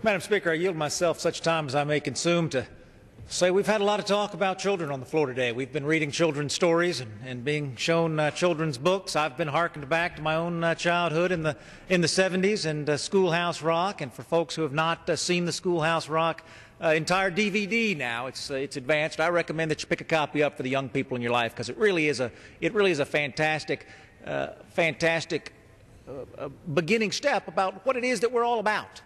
Madam Speaker, I yield myself such time as I may consume to say we've had a lot of talk about children on the floor today. We've been reading children's stories and being shown children's books. I've been hearkened back to my own childhood in the 70s and Schoolhouse Rock. And for folks who have not seen the Schoolhouse Rock entire DVD now, it's advanced. I recommend that you pick a copy up for the young people in your life, because it really is a fantastic beginning step about what it is that we're all about.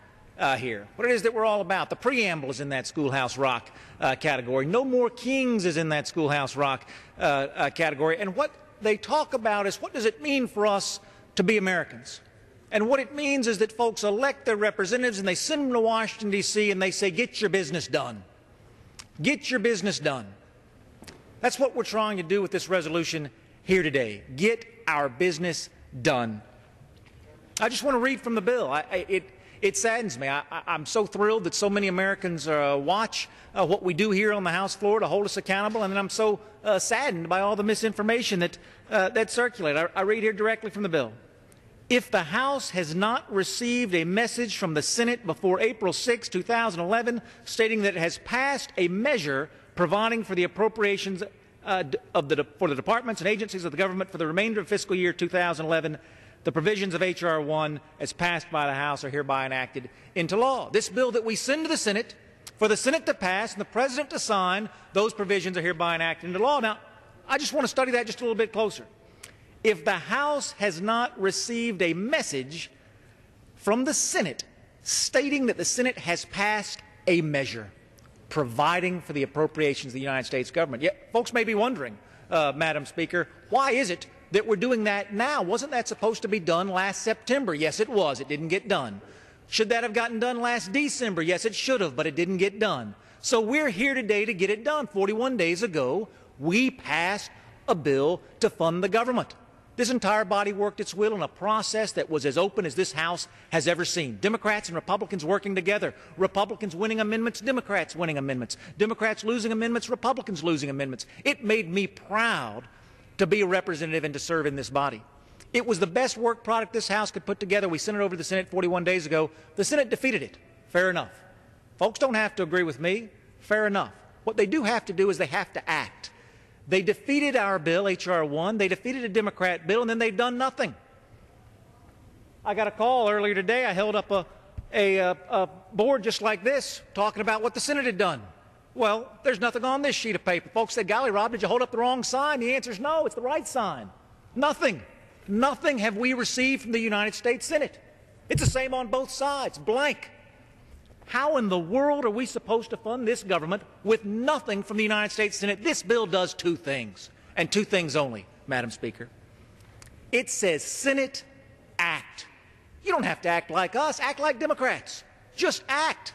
Here. What it is that we're all about. The preamble is in that Schoolhouse Rock category. No More Kings is in that Schoolhouse Rock category. And what they talk about is, what does it mean for us to be Americans? And what it means is that folks elect their representatives and they send them to Washington, D.C., and they say, get your business done. Get your business done. That's what we're trying to do with this resolution here today. Get our business done. I just want to read from the bill. It saddens me. I'm so thrilled that so many Americans watch what we do here on the House floor to hold us accountable, and I'm so saddened by all the misinformation that circulated. I read here directly from the bill. If the House has not received a message from the Senate before April 6, 2011, stating that it has passed a measure providing for the appropriations for the departments and agencies of the government for the remainder of fiscal year 2011, the provisions of H.R. 1 as passed by the House are hereby enacted into law. This bill that we send to the Senate, for the Senate to pass and the President to sign, those provisions are hereby enacted into law. Now, I just want to study that just a little bit closer. If the House has not received a message from the Senate stating that the Senate has passed a measure providing for the appropriations of the United States government, yet folks may be wondering, Madam Speaker, why is it that we're doing that now? Wasn't that supposed to be done last September? Yes, it was. It didn't get done. Should that have gotten done last December? Yes, it should have, but it didn't get done. So we're here today to get it done. 41 days ago, we passed a bill to fund the government. This entire body worked its will in a process that was as open as this House has ever seen. Democrats and Republicans working together. Republicans winning amendments, Democrats winning amendments. Democrats losing amendments, Republicans losing amendments. It made me proud to be a representative and to serve in this body. It was the best work product this House could put together. We sent it over to the Senate 41 days ago. The Senate defeated it. Fair enough. Folks don't have to agree with me. Fair enough. What they do have to do is they have to act. They defeated our bill, H.R. 1. They defeated a Democrat bill, and then they've done nothing. I got a call earlier today. I held up a board just like this talking about what the Senate had done. Well, there's nothing on this sheet of paper. Folks said, golly, Rob, did you hold up the wrong sign? The answer is no, it's the right sign. Nothing. Nothing have we received from the United States Senate. It's the same on both sides, blank. How in the world are we supposed to fund this government with nothing from the United States Senate? This bill does two things, and two things only, Madam Speaker. It says, Senate, act. You don't have to act like us. Act like Democrats. Just act.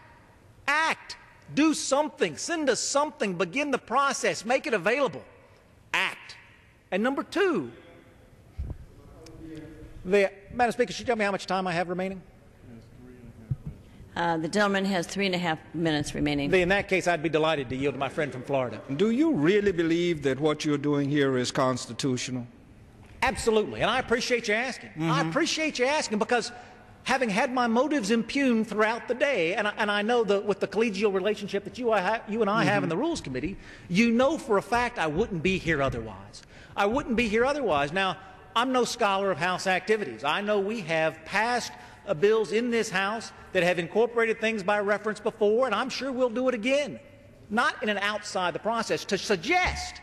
Act. Do something. Send us something. Begin the process. Make it available. Act. And number two, Madam Speaker, should you tell me how much time I have remaining? The gentleman has 3.5 minutes remaining. In that case, I'd be delighted to yield to my friend from Florida. Do you really believe that what you're doing here is constitutional? Absolutely, and I appreciate you asking. I appreciate you asking, because having had my motives impugned throughout the day, and I know that with the collegial relationship that you and I have in the Rules Committee, you know for a fact I wouldn't be here otherwise. I wouldn't be here otherwise. Now, I'm no scholar of House activities. I know we have passed bills in this House that have incorporated things by reference before, and I'm sure we'll do it again. Not in an outside the process, to suggest,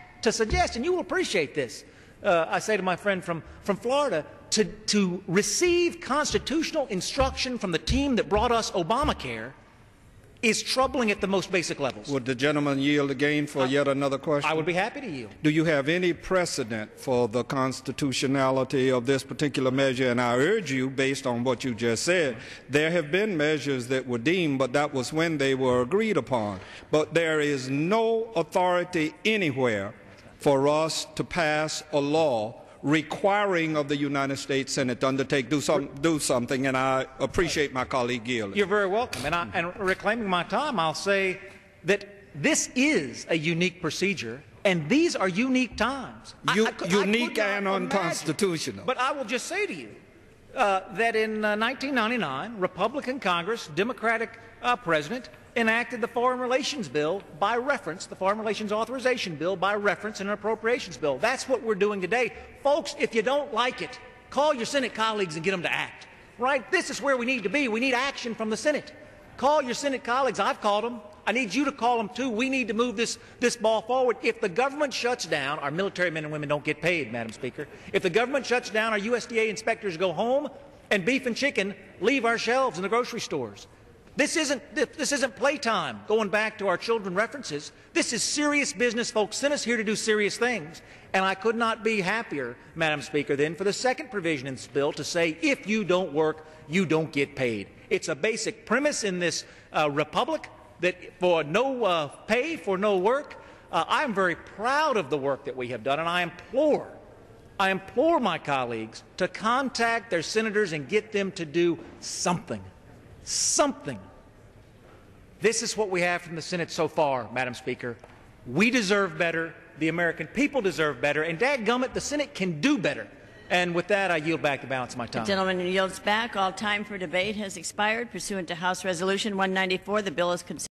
and you will appreciate this, I say to my friend from Florida, to receive constitutional instruction from the team that brought us Obamacare is troubling at the most basic levels. Would the gentleman yield again for yet another question? I would be happy to yield. Do you have any precedent for the constitutionality of this particular measure? And I urge you, based on what you just said, there have been measures that were deemed, but that was when they were agreed upon. But there is no authority anywhere for us to pass a law requiring of the United States Senate to undertake do something, and I appreciate my colleague Gill. You're very welcome. And reclaiming my time, I'll say that this is a unique procedure, and these are unique times. Unique and unconstitutional. But I will just say to you that in 1999, Republican Congress, Democratic President, enacted the Foreign Relations Bill by reference, the Foreign Relations Authorization Bill by reference in an appropriations bill. That's what we're doing today. Folks, if you don't like it, call your Senate colleagues and get them to act. Right? This is where we need to be. We need action from the Senate. Call your Senate colleagues. I've called them. I need you to call them too. We need to move this ball forward. If the government shuts down, our military men and women don't get paid, Madam Speaker. If the government shuts down, our USDA inspectors go home, and beef and chicken leave our shelves in the grocery stores. This isn't playtime, going back to our children references. This is serious business. Folks sent us here to do serious things. And I could not be happier, Madam Speaker, than for the second provision in this bill to say, if you don't work, you don't get paid. It's a basic premise in this republic that for no pay, for no work. I'm very proud of the work that we have done, and I implore my colleagues to contact their senators and get them to do something. Something. This is what we have from the Senate so far, Madam Speaker. We deserve better. The American people deserve better. And dadgummit, the Senate can do better. And with that, I yield back the balance of my time. The gentleman yields back. All time for debate has expired. Pursuant to House Resolution 194, the bill is considered